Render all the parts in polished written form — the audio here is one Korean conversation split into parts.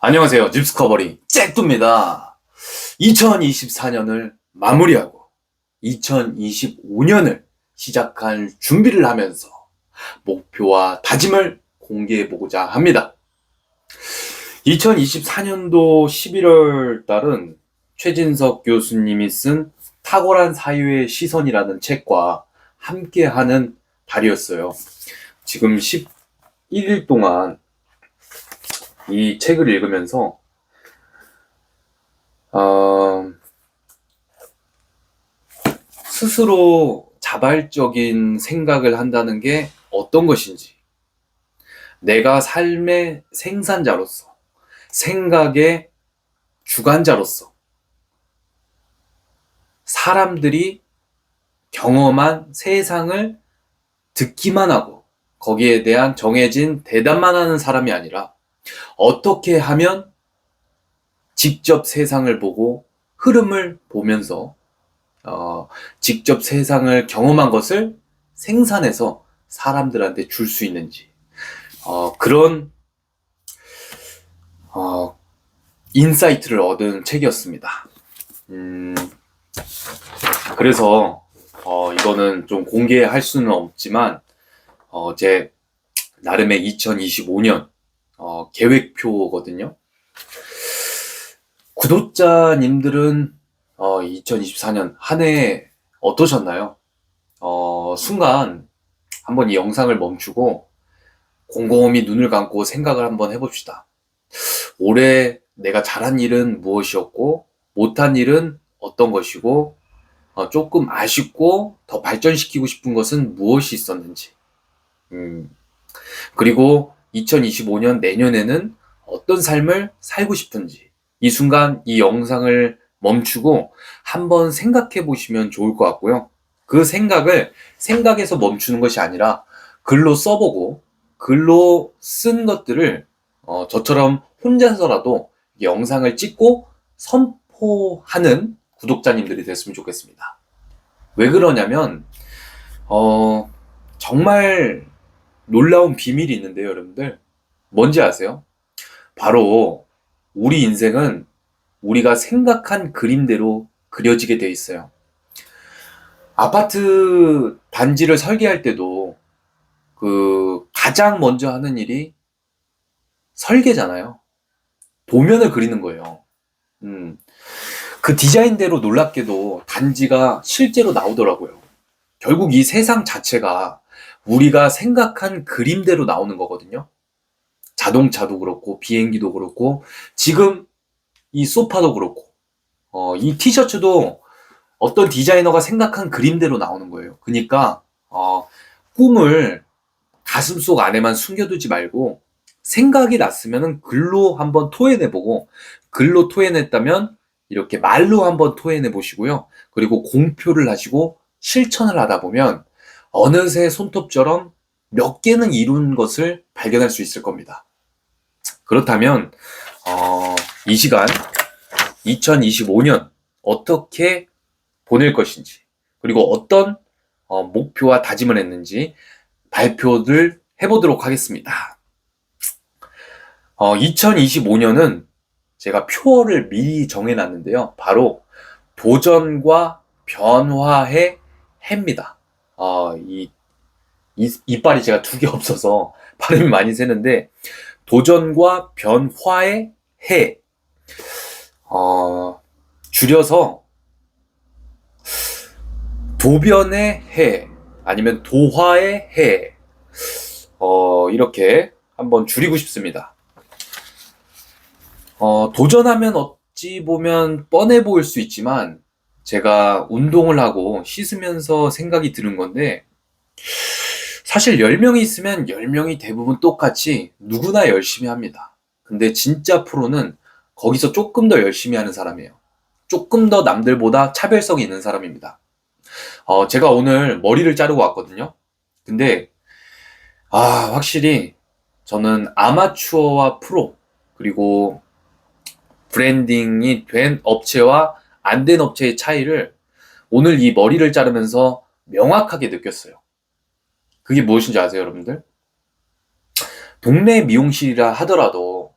안녕하세요. 집스커버리 잭두입니다. 2024년을 마무리하고 2025년을 시작할 준비를 하면서 목표와 다짐을 공개해보고자 합니다. 2024년도 11월 달은 최진석 교수님이 쓴 탁월한 사유의 시선이라는 책과 함께하는 달이었어요. 지금 11일 동안 이 책을 읽으면서 스스로 자발적인 생각을 한다는 게 어떤 것인지, 내가 삶의 생산자로서, 생각의 주관자로서 사람들이 경험한 세상을 듣기만 하고 거기에 대한 정해진 대답만 하는 사람이 아니라 어떻게 하면 직접 세상을 보고 흐름을 보면서 직접 세상을 경험한 것을 생산해서 사람들한테 줄 수 있는지 그런 인사이트를 얻은 책이었습니다. 그래서 이거는 좀 공개할 수는 없지만 제 나름의 2025년 계획표거든요. 구독자님들은 2024년 한 해 어떠셨나요? 순간 한번 이 영상을 멈추고 곰곰이 눈을 감고 생각을 한번 해봅시다. 올해 내가 잘한 일은 무엇이었고, 못한 일은 어떤 것이고, 조금 아쉽고 더 발전시키고 싶은 것은 무엇이 있었는지. 그리고 2025년 내년에는 어떤 삶을 살고 싶은지 이 순간 이 영상을 멈추고 한번 생각해 보시면 좋을 것 같고요. 그 생각을 생각에서 멈추는 것이 아니라 글로 써보고 글로 쓴 것들을 저처럼 혼자서라도 영상을 찍고 선포하는 구독자님들이 됐으면 좋겠습니다. 왜 그러냐면 정말 놀라운 비밀이 있는데요, 여러분들. 뭔지 아세요? 바로 우리 인생은 우리가 생각한 그림대로 그려지게 돼 있어요. 아파트 단지를 설계할 때도 가장 먼저 하는 일이 설계잖아요. 도면을 그리는 거예요. 그 디자인대로 놀랍게도 단지가 실제로 나오더라고요. 결국 이 세상 자체가 우리가 생각한 그림대로 나오는 거거든요. 자동차도 그렇고 비행기도 그렇고 지금 이 소파도 그렇고 이 티셔츠도 어떤 디자이너가 생각한 그림대로 나오는 거예요. 그러니까 꿈을 가슴속 안에만 숨겨두지 말고 생각이 났으면 글로 한번 토해내보고 글로 토해냈다면 이렇게 말로 한번 토해내 보시고요. 그리고 공표를 하시고 실천을 하다 보면 어느새 손톱처럼 몇 개는 이룬 것을 발견할 수 있을 겁니다. 그렇다면 이 시간 2025년 어떻게 보낼 것인지 그리고 어떤 목표와 다짐을 했는지 발표를 해보도록 하겠습니다. 2025년은 제가 표어를 미리 정해놨는데요. 바로 도전과 변화의 해입니다. 이빨이 제가 두 개 없어서 발음이 많이 새는데 도전과 변화의 해. 줄여서 도변의 해 아니면 도화의 해. 이렇게 한번 줄이고 싶습니다. 도전하면 어찌 보면 뻔해 보일 수 있지만 제가 운동을 하고 씻으면서 생각이 드는 건데 사실 10명이 있으면 10명이 대부분 똑같이 누구나 열심히 합니다. 근데 진짜 프로는 거기서 조금 더 열심히 하는 사람이에요. 조금 더 남들보다 차별성이 있는 사람입니다. 제가 오늘 머리를 자르고 왔거든요. 근데 확실히 저는 아마추어와 프로 그리고 브랜딩이 된 업체와 안 된 업체의 차이를 오늘 이 머리를 자르면서 명확하게 느꼈어요. 그게 무엇인지 아세요, 여러분들? 동네 미용실이라 하더라도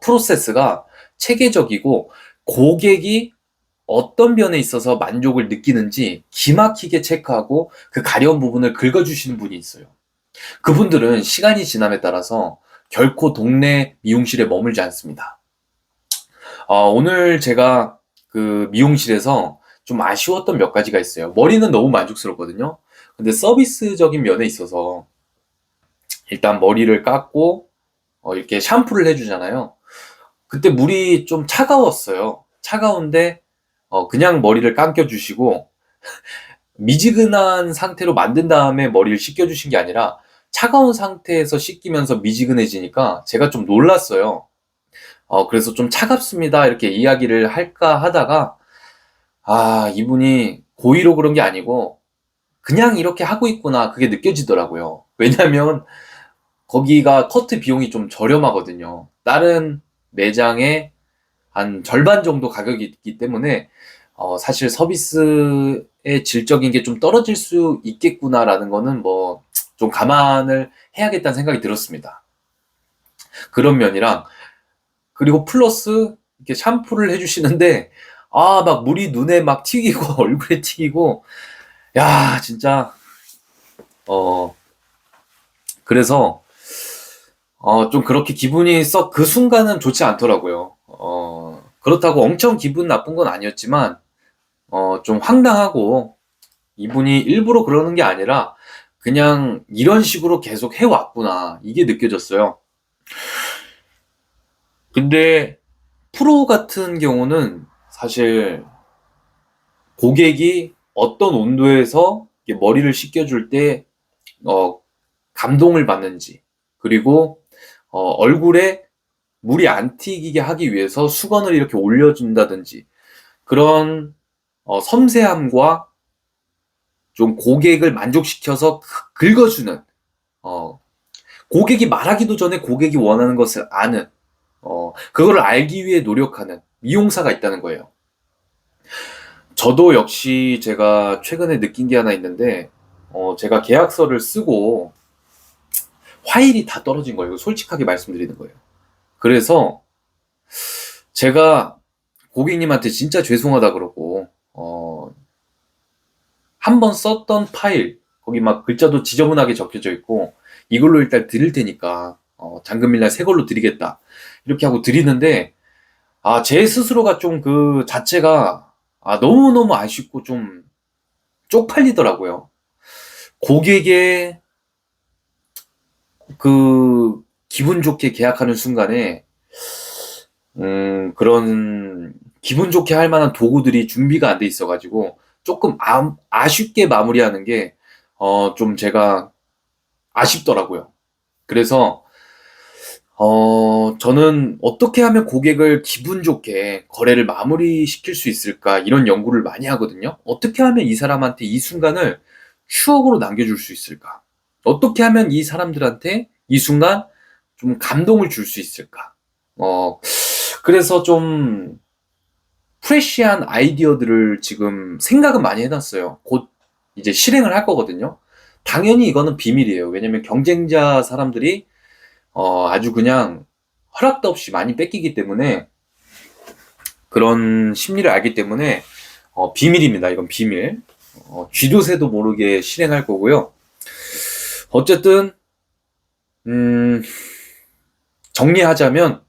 프로세스가 체계적이고 고객이 어떤 면에 있어서 만족을 느끼는지 기막히게 체크하고 그 가려운 부분을 긁어주시는 분이 있어요. 그분들은 시간이 지남에 따라서 결코 동네 미용실에 머물지 않습니다. 오늘 제가 그 미용실에서 좀 아쉬웠던 몇 가지가 있어요. 머리는 너무 만족스럽거든요. 근데 서비스적인 면에 있어서 일단 머리를 깎고 이렇게 샴푸를 해주잖아요. 그때 물이 좀 차가웠어요. 차가운데 그냥 머리를 감겨주시고 미지근한 상태로 만든 다음에 머리를 씻겨주신 게 아니라 차가운 상태에서 씻기면서 미지근해지니까 제가 좀 놀랐어요. 그래서 좀 차갑습니다. 이렇게 이야기를 할까 하다가, 이분이 고의로 그런 게 아니고, 그냥 이렇게 하고 있구나. 그게 느껴지더라고요. 왜냐면, 거기가 커트 비용이 좀 저렴하거든요. 다른 매장의 한 절반 정도 가격이 있기 때문에, 사실 서비스의 질적인 게 좀 떨어질 수 있겠구나라는 거는 뭐, 좀 감안을 해야겠다는 생각이 들었습니다. 그런 면이랑, 그리고 플러스 이렇게 샴푸를 해주시는데 막 물이 눈에 막 튀기고 얼굴에 튀기고 야 진짜 어 그래서 좀 그렇게 기분이 썩 그 순간은 좋지 않더라고요. 그렇다고 엄청 기분 나쁜 건 아니었지만 좀 황당하고 이분이 일부러 그러는 게 아니라 그냥 이런 식으로 계속 해왔구나 이게 느껴졌어요. 근데 프로 같은 경우는 사실 고객이 어떤 온도에서 머리를 씻겨줄 때 어, 감동을 받는지 그리고 얼굴에 물이 안 튀기게 하기 위해서 수건을 이렇게 올려준다든지 그런 섬세함과 좀 고객을 만족시켜서 긁어주는 어, 고객이 말하기도 전에 고객이 원하는 것을 아는 그거를 알기 위해 노력하는 미용사가 있다는 거예요. 저도 역시 제가 최근에 느낀 게 하나 있는데, 제가 계약서를 쓰고 화일이 다 떨어진 거예요. 솔직하게 말씀드리는 거예요. 그래서 제가 고객님한테 진짜 죄송하다 그러고, 한 번 썼던 파일, 거기 막 글자도 지저분하게 적혀져 있고, 이걸로 일단 드릴 테니까, 잔금일날 새 걸로 드리겠다. 이렇게 하고 드리는데, 제 스스로가 좀 그 자체가, 너무너무 아쉽고 좀 쪽팔리더라고요. 고객의 그 기분 좋게 계약하는 순간에 그런 기분 좋게 할 만한 도구들이 준비가 안 돼 있어가지고 조금 아쉽게 마무리하는 게 좀 제가 아쉽더라고요. 그래서 저는 어떻게 하면 고객을 기분 좋게 거래를 마무리시킬 수 있을까 이런 연구를 많이 하거든요. 어떻게 하면 이 사람한테 이 순간을 추억으로 남겨줄 수 있을까? 어떻게 하면 이 사람들한테 이 순간 좀 감동을 줄 수 있을까? 그래서 좀 프레시한 아이디어들을 지금 생각은 많이 해놨어요. 곧 이제 실행을 할 거거든요. 당연히 이거는 비밀이에요. 왜냐면 경쟁자 사람들이 아주 그냥 허락도 없이 많이 뺏기기 때문에 그런 심리를 알기 때문에 비밀입니다. 이건 비밀. 쥐도 새도 모르게 실행할 거고요. 어쨌든 정리하자면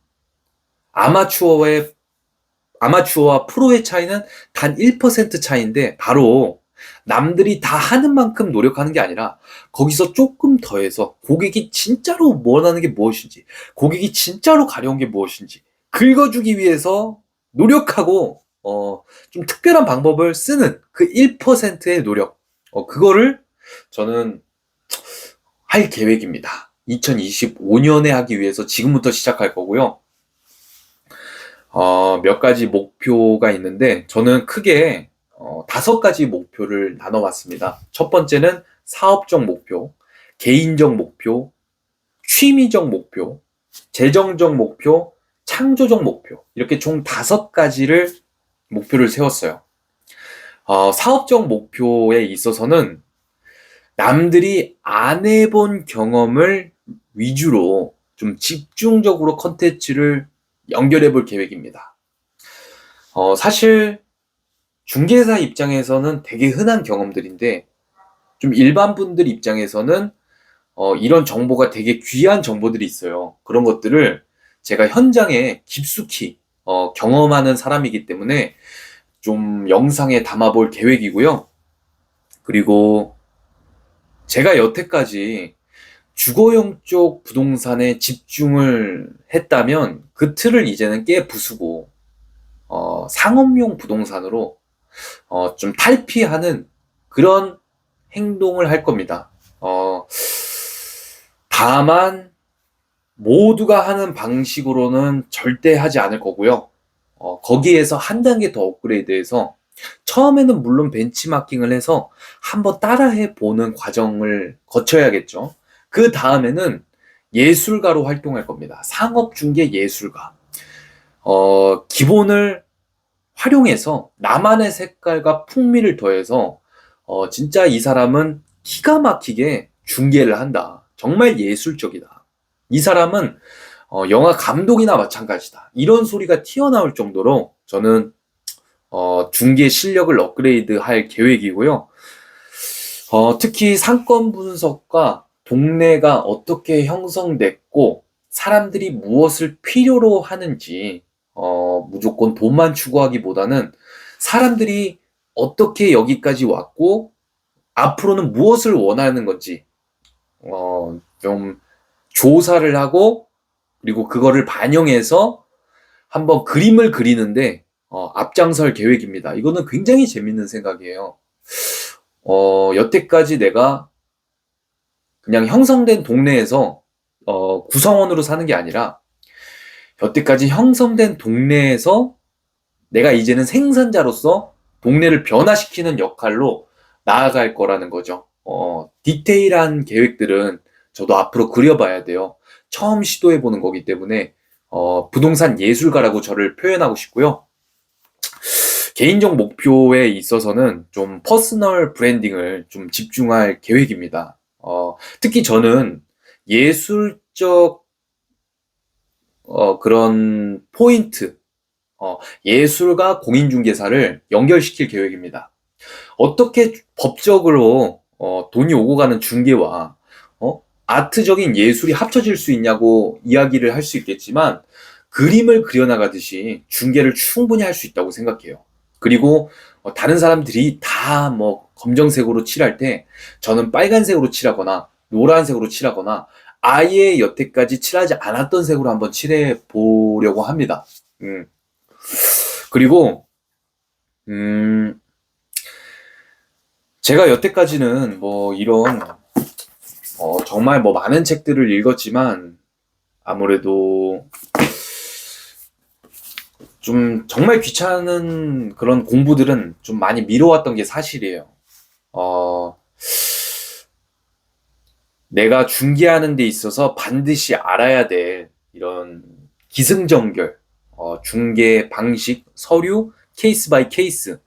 아마추어와 프로의 차이는 단 1% 차이인데 바로 남들이 다 하는 만큼 노력하는 게 아니라 거기서 조금 더해서 고객이 진짜로 원하는 게 무엇인지 고객이 진짜로 가려운 게 무엇인지 긁어주기 위해서 노력하고 좀 특별한 방법을 쓰는 그 1%의 노력 그거를 저는 할 계획입니다. 2025년에 하기 위해서 지금부터 시작할 거고요. 몇 가지 목표가 있는데 저는 크게 5가지 목표를 나눠봤습니다. 첫 번째는 사업적 목표, 개인적 목표, 취미적 목표, 재정적 목표, 창조적 목표 이렇게 총 5가지를 목표를 세웠어요. 사업적 목표에 있어서는 남들이 안 해본 경험을 위주로 좀 집중적으로 컨텐츠를 연결해 볼 계획입니다. 사실 중개사 입장에서는 되게 흔한 경험들인데 좀 일반 분들 입장에서는 이런 정보가 되게 귀한 정보들이 있어요. 그런 것들을 제가 현장에 깊숙이 경험하는 사람이기 때문에 좀 영상에 담아볼 계획이고요. 그리고 제가 여태까지 주거용 쪽 부동산에 집중을 했다면 그 틀을 이제는 깨 부수고 상업용 부동산으로 좀 탈피하는 그런 행동을 할 겁니다. 다만 모두가 하는 방식으로는 절대 하지 않을 거고요. 거기에서 한 단계 더 업그레이드해서 처음에는 물론 벤치마킹을 해서 한번 따라해 보는 과정을 거쳐야겠죠. 그 다음에는 예술가로 활동할 겁니다. 상업중개 예술가. 기본을 활용해서 나만의 색깔과 풍미를 더해서 진짜 이 사람은 기가 막히게 중개를 한다. 정말 예술적이다. 이 사람은 영화 감독이나 마찬가지다. 이런 소리가 튀어나올 정도로 저는 중개 실력을 업그레이드 할 계획이고요. 특히 상권 분석과 동네가 어떻게 형성됐고 사람들이 무엇을 필요로 하는지 무조건 돈만 추구하기보다는 사람들이 어떻게 여기까지 왔고 앞으로는 무엇을 원하는 건지 좀 조사를 하고 그리고 그거를 반영해서 한번 그림을 그리는데 앞장설 계획입니다. 이거는 굉장히 재밌는 생각이에요. 여태까지 내가 그냥 형성된 동네에서 구성원으로 사는 게 아니라 여태까지 형성된 동네에서 내가 이제는 생산자로서 동네를 변화시키는 역할로 나아갈 거라는 거죠. 디테일한 계획들은 저도 앞으로 그려봐야 돼요. 처음 시도해보는 거기 때문에 부동산 예술가라고 저를 표현하고 싶고요. 개인적 목표에 있어서는 좀 퍼스널 브랜딩을 좀 집중할 계획입니다. 특히 저는 예술적 그런 포인트, 예술가 공인중개사를 연결시킬 계획입니다. 어떻게 법적으로 돈이 오고 가는 중개와 아트적인 예술이 합쳐질 수 있냐고 이야기를 할 수 있겠지만 그림을 그려나가듯이 중개를 충분히 할 수 있다고 생각해요. 그리고 다른 사람들이 다 뭐 검정색으로 칠할 때 저는 빨간색으로 칠하거나 노란색으로 칠하거나 아예 여태까지 칠하지 않았던 색으로 한번 칠해 보려고 합니다. 그리고 제가 여태까지는 뭐 이런 정말 뭐 많은 책들을 읽었지만 아무래도 좀 정말 귀찮은 그런 공부들은 좀 많이 미뤄왔던 게 사실이에요. 내가 중개하는 데 있어서 반드시 알아야 될 이런 기승전결, 중개 방식, 서류, 케이스 바이 케이스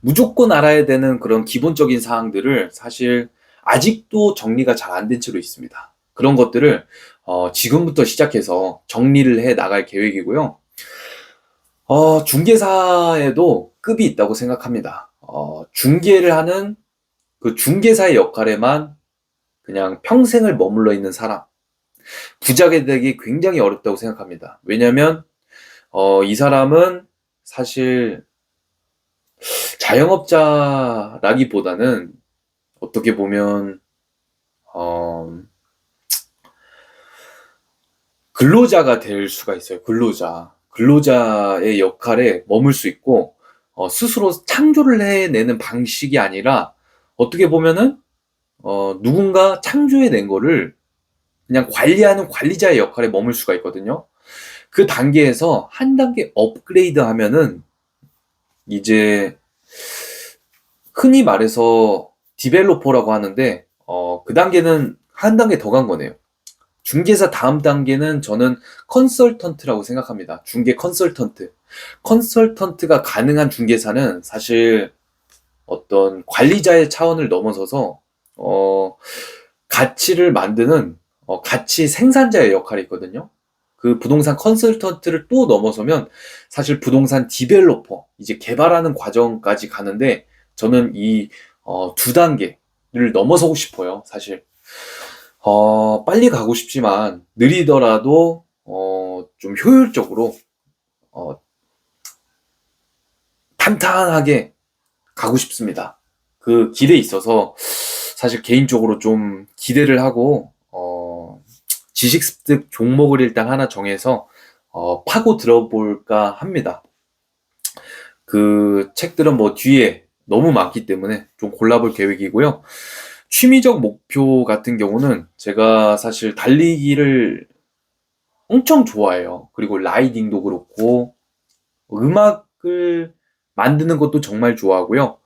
무조건 알아야 되는 그런 기본적인 사항들을 사실 아직도 정리가 잘 안 된 채로 있습니다. 그런 것들을 지금부터 시작해서 정리를 해 나갈 계획이고요. 중개사에도 급이 있다고 생각합니다. 중개를 하는 그 중개사의 역할에만 그냥 평생을 머물러 있는 사람, 부자가 되기 굉장히 어렵다고 생각합니다. 왜냐면 이 사람은 사실 자영업자라기보다는 어떻게 보면 근로자가 될 수가 있어요. 근로자의 역할에 머물 수 있고 스스로 창조를 해내는 방식이 아니라 어떻게 보면은 누군가 창조해낸 거를 그냥 관리하는 관리자의 역할에 머물 수가 있거든요. 그 단계에서 한 단계 업그레이드 하면은 이제 흔히 말해서 디벨로퍼라고 하는데 그 단계는 한 단계 더 간 거네요. 중개사 다음 단계는 저는 컨설턴트라고 생각합니다. 중개 컨설턴트. 컨설턴트가 가능한 중개사는 사실 어떤 관리자의 차원을 넘어서서 가치를 만드는 가치 생산자의 역할이 있거든요. 그 부동산 컨설턴트를 또 넘어서면 사실 부동산 디벨로퍼, 이제 개발하는 과정까지 가는데 저는 이 두 단계를 넘어서고 싶어요, 사실. 빨리 가고 싶지만 느리더라도 좀 효율적으로 어, 탄탄하게 가고 싶습니다. 그 길에 있어서 사실 개인적으로 좀 기대를 하고 지식 습득 종목을 일단 하나 정해서 파고 들어볼까 합니다. 그 책들은 뭐 뒤에 너무 많기 때문에 좀 골라볼 계획이고요. 취미적 목표 같은 경우는 제가 사실 달리기를 엄청 좋아해요. 그리고 라이딩도 그렇고 음악을 만드는 것도 정말 좋아하고요.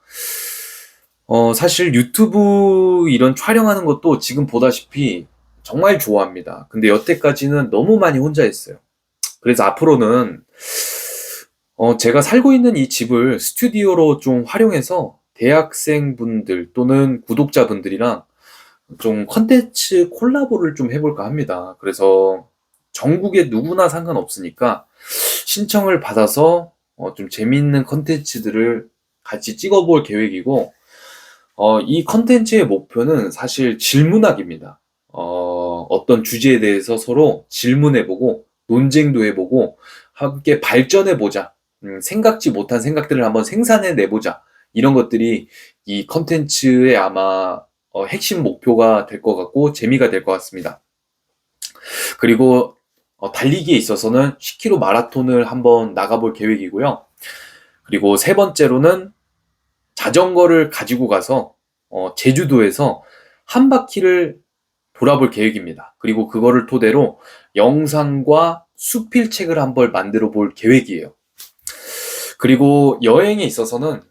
사실 유튜브 이런 촬영하는 것도 지금 보다시피 정말 좋아합니다. 근데 여태까지는 너무 많이 혼자 했어요. 그래서 앞으로는 제가 살고 있는 이 집을 스튜디오로 좀 활용해서 대학생분들 또는 구독자분들이랑 좀 컨텐츠 콜라보를 좀 해볼까 합니다. 그래서 전국에 누구나 상관없으니까 신청을 받아서 좀 재미있는 컨텐츠들을 같이 찍어볼 계획이고, 이 컨텐츠의 목표는 사실 질문하기입니다. 어떤 주제에 대해서 서로 질문해보고, 논쟁도 해보고, 함께 발전해보자. 생각지 못한 생각들을 한번 생산해내보자. 이런 것들이 이 컨텐츠의 아마 핵심 목표가 될 것 같고, 재미가 될 것 같습니다. 그리고 달리기에 있어서는 10km 마라톤을 한번 나가볼 계획이고요. 그리고 세 번째로는 자전거를 가지고 가서 제주도에서 한 바퀴를 돌아볼 계획입니다. 그리고 그거를 토대로 영상과 수필책을 한번 만들어 볼 계획이에요. 그리고 여행에 있어서는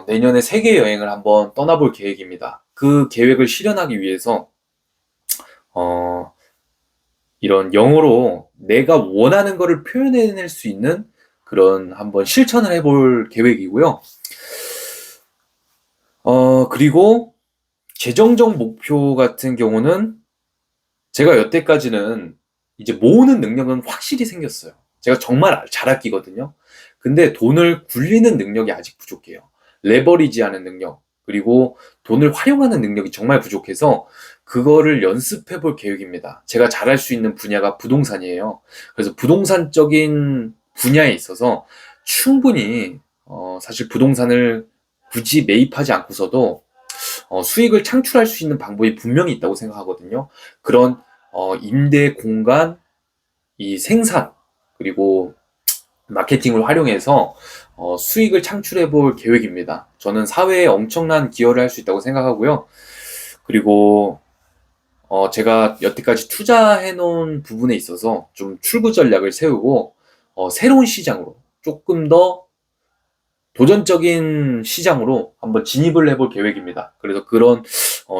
내년에 세계 여행을 한번 떠나볼 계획입니다. 그 계획을 실현하기 위해서 이런 영어로 내가 원하는 거를 표현해낼 수 있는 그런 한번 실천을 해볼 계획이고요. 그리고 재정적 목표 같은 경우는 제가 여태까지는 이제 모으는 능력은 확실히 생겼어요. 제가 정말 잘 아끼거든요. 근데 돈을 굴리는 능력이 아직 부족해요. 레버리지 하는 능력, 그리고 돈을 활용하는 능력이 정말 부족해서 그거를 연습해 볼 계획입니다. 제가 잘할 수 있는 분야가 부동산이에요. 그래서 부동산적인 분야에 있어서 충분히 사실 부동산을 굳이 매입하지 않고서도 수익을 창출할 수 있는 방법이 분명히 있다고 생각하거든요. 그런 임대 공간, 이 생산, 그리고 마케팅을 활용해서 수익을 창출해 볼 계획입니다. 저는 사회에 엄청난 기여를 할 수 있다고 생각하고요. 그리고 제가 여태까지 투자해 놓은 부분에 있어서 좀 출구 전략을 세우고 새로운 시장으로 조금 더 도전적인 시장으로 한번 진입을 해볼 계획입니다. 그래서 그런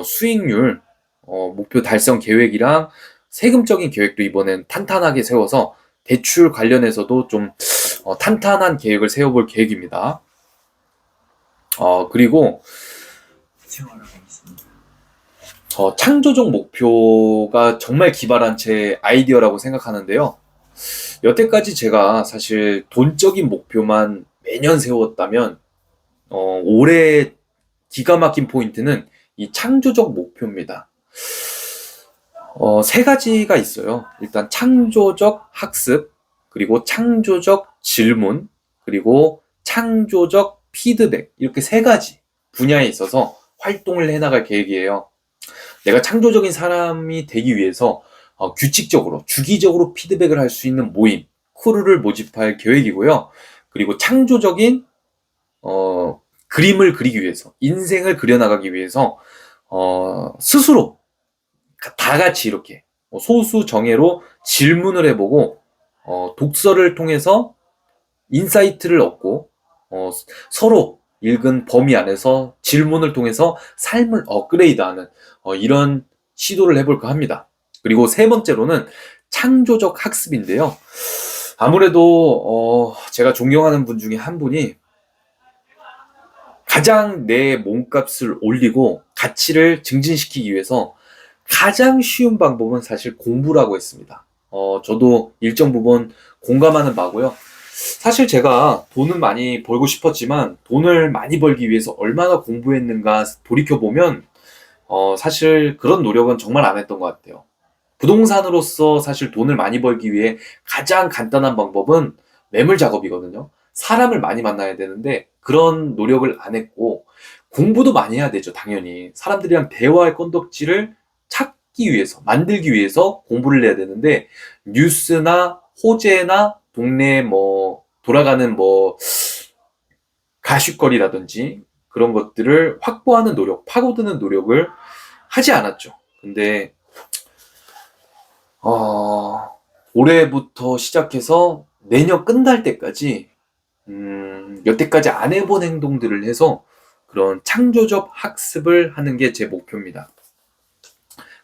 수익률 목표 달성 계획이랑 세금적인 계획도 이번엔 탄탄하게 세워서 대출 관련해서도 좀 탄탄한 계획을 세워볼 계획입니다. 그리고 창조적 목표가 정말 기발한 제 아이디어라고 생각하는데요. 여태까지 제가 사실 돈적인 목표만 매년 세웠다면 올해 기가 막힌 포인트는 이 창조적 목표입니다. 세 가지가 있어요. 일단 창조적 학습, 그리고 창조적 질문, 그리고 창조적 피드백. 이렇게 세 가지 분야에 있어서 활동을 해나갈 계획이에요. 내가 창조적인 사람이 되기 위해서 규칙적으로, 주기적으로 피드백을 할 수 있는 모임, 크루를 모집할 계획이고요. 그리고 창조적인 그림을 그리기 위해서, 인생을 그려나가기 위해서 스스로 다 같이 이렇게 소수 정예로 질문을 해보고 독서를 통해서 인사이트를 얻고 서로 읽은 범위 안에서 질문을 통해서 삶을 업그레이드하는 이런 시도를 해볼까 합니다. 그리고 세 번째로는 창조적 학습인데요. 아무래도 제가 존경하는 분 중에 한 분이 가장 내 몸값을 올리고 가치를 증진시키기 위해서 가장 쉬운 방법은 사실 공부라고 했습니다. 저도 일정 부분 공감하는 바고요. 사실 제가 돈은 많이 벌고 싶었지만 돈을 많이 벌기 위해서 얼마나 공부했는가 돌이켜보면 사실 그런 노력은 정말 안 했던 것 같아요. 부동산으로서 사실 돈을 많이 벌기 위해 가장 간단한 방법은 매물 작업이거든요. 사람을 많이 만나야 되는데 그런 노력을 안 했고 공부도 많이 해야 되죠, 당연히. 사람들이랑 대화의 건덕지를 찾기 위해서, 만들기 위해서 공부를 해야 되는데 뉴스나 호재나 동네 돌아가는 가십거리라든지 그런 것들을 확보하는 노력, 파고드는 노력을 하지 않았죠. 근데 올해부터 시작해서 내년 끝날 때까지 여태까지 안 해본 행동들을 해서 그런 창조적 학습을 하는 게 제 목표입니다.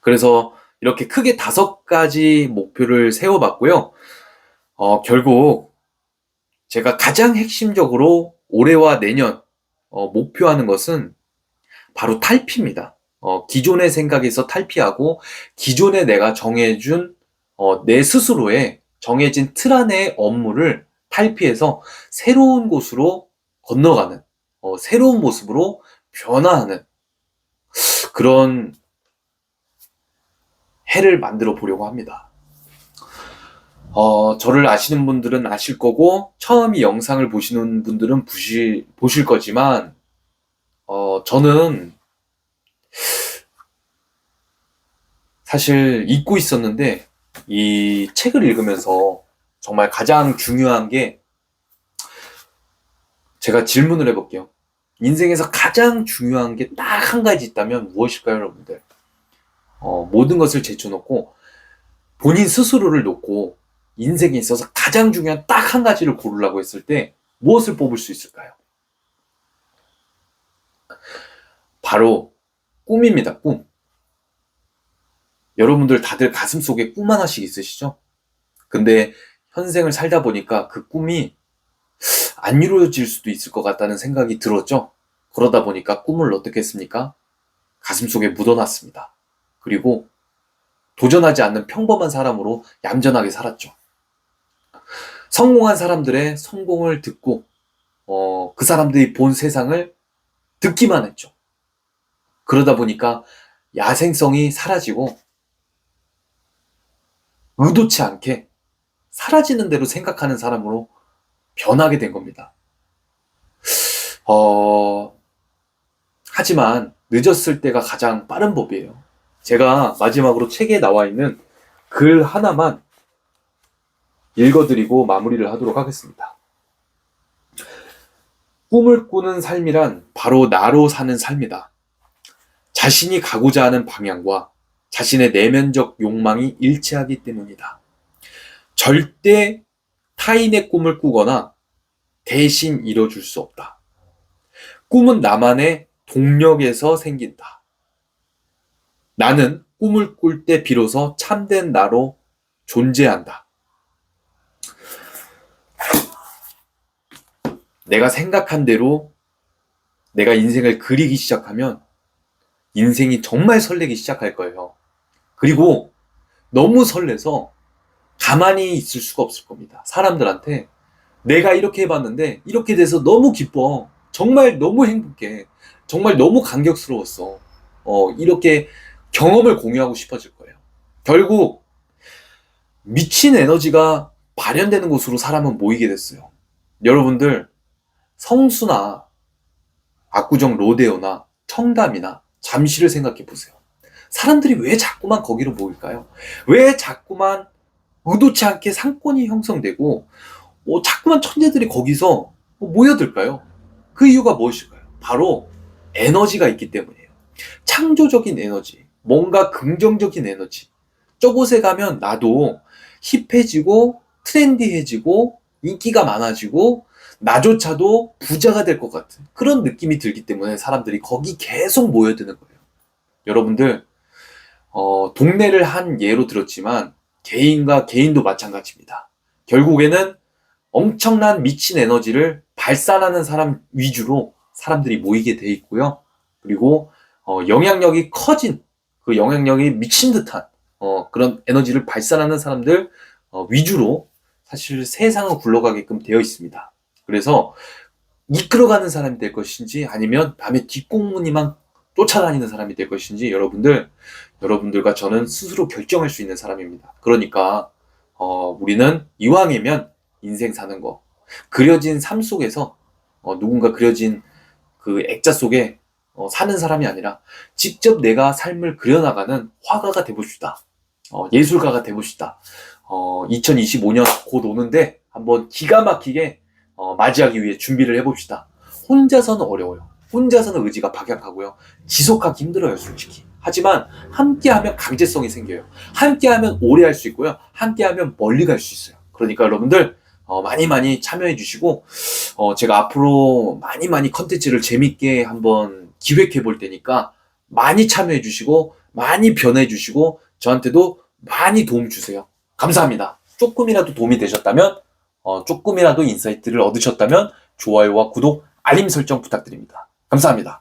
그래서 이렇게 크게 5가지 목표를 세워봤고요. 결국 제가 가장 핵심적으로 올해와 내년 목표하는 것은 바로 탈피입니다. 기존의 생각에서 탈피하고 기존에 내가 정해준 내 스스로의 정해진 틀 안의 업무를 탈피해서 새로운 곳으로 건너가는 새로운 모습으로 변화하는 그런 해를 만들어 보려고 합니다. 저를 아시는 분들은 아실 거고 처음 이 영상을 보시는 분들은 보실 거지만 저는 사실 잊고 있었는데 이 책을 읽으면서 정말 가장 중요한 게 제가 질문을 해볼게요. 인생에서 가장 중요한 게 딱 한 가지 있다면 무엇일까요, 여러분들? 모든 것을 제쳐놓고 본인 스스로를 놓고 인생에 있어서 가장 중요한 딱 한 가지를 고르라고 했을 때 무엇을 뽑을 수 있을까요? 바로 꿈입니다, 꿈. 여러분들 다들 가슴속에 꿈 하나씩 있으시죠? 근데 현생을 살다 보니까 그 꿈이 안 이루어질 수도 있을 것 같다는 생각이 들었죠? 그러다 보니까 꿈을 어떻게 했습니까? 가슴속에 묻어놨습니다. 그리고 도전하지 않는 평범한 사람으로 얌전하게 살았죠. 성공한 사람들의 성공을 듣고 그 사람들이 본 세상을 듣기만 했죠. 그러다 보니까 야생성이 사라지고 의도치 않게 사라지는 대로 생각하는 사람으로 변하게 된 겁니다. 하지만 늦었을 때가 가장 빠른 법이에요. 제가 마지막으로 책에 나와 있는 글 하나만 읽어드리고 마무리를 하도록 하겠습니다. 꿈을 꾸는 삶이란 바로 나로 사는 삶이다. 자신이 가고자 하는 방향과 자신의 내면적 욕망이 일치하기 때문이다. 절대 타인의 꿈을 꾸거나 대신 이뤄줄 수 없다. 꿈은 나만의 동력에서 생긴다. 나는 꿈을 꿀 때 비로소 참된 나로 존재한다. 내가 생각한 대로 내가 인생을 그리기 시작하면 인생이 정말 설레기 시작할 거예요. 그리고 너무 설레서 가만히 있을 수가 없을 겁니다. 사람들한테 내가 이렇게 해봤는데 이렇게 돼서 너무 기뻐. 정말 너무 행복해. 정말 너무 감격스러웠어. 이렇게 경험을 공유하고 싶어질 거예요. 결국 미친 에너지가 발현되는 곳으로 사람은 모이게 됐어요. 여러분들 성수나 압구정 로데오나 청담이나 잠시를 생각해 보세요. 사람들이 왜 자꾸만 거기로 모일까요? 왜 자꾸만 의도치 않게 상권이 형성되고 자꾸만 천재들이 거기서 모여들까요? 그 이유가 무엇일까요? 바로 에너지가 있기 때문이에요. 창조적인 에너지, 뭔가 긍정적인 에너지. 저곳에 가면 나도 힙해지고 트렌디해지고 인기가 많아지고 나조차도 부자가 될 것 같은 그런 느낌이 들기 때문에 사람들이 거기 계속 모여드는 거예요. 여러분들 동네를 한 예로 들었지만 개인과 개인도 마찬가지입니다. 결국에는 엄청난 미친 에너지를 발산하는 사람 위주로 사람들이 모이게 돼 있고요. 그리고 영향력이 커진 그 영향력이 미친 듯한 그런 에너지를 발산하는 사람들 위주로 사실 세상을 굴러가게끔 되어 있습니다. 그래서 이끌어가는 사람이 될 것인지 아니면 남의 뒷공무니만 쫓아다니는 사람이 될 것인지 여러분들과 저는 스스로 결정할 수 있는 사람입니다. 그러니까 우리는 이왕이면 인생 사는 거 그려진 삶 속에서 누군가 그려진 그 액자 속에 사는 사람이 아니라 직접 내가 삶을 그려나가는 화가가 되봅시다. 예술가가 되봅시다. 2025년 곧 오는데 한번 기가 막히게 맞이하기 위해 준비를 해봅시다. 혼자서는 어려워요. 혼자서는 의지가 박약하고요. 지속하기 힘들어요, 솔직히. 하지만 함께하면 강제성이 생겨요. 함께하면 오래 할 수 있고요. 함께하면 멀리 갈 수 있어요. 그러니까 여러분들 많이 참여해 주시고 제가 앞으로 많이 컨텐츠를 재밌게 한번 기획해 볼 테니까 많이 참여해 주시고 많이 변해 주시고 저한테도 많이 도움 주세요. 감사합니다. 조금이라도 도움이 되셨다면 조금이라도 인사이트를 얻으셨다면 좋아요와 구독, 알림 설정 부탁드립니다. 감사합니다.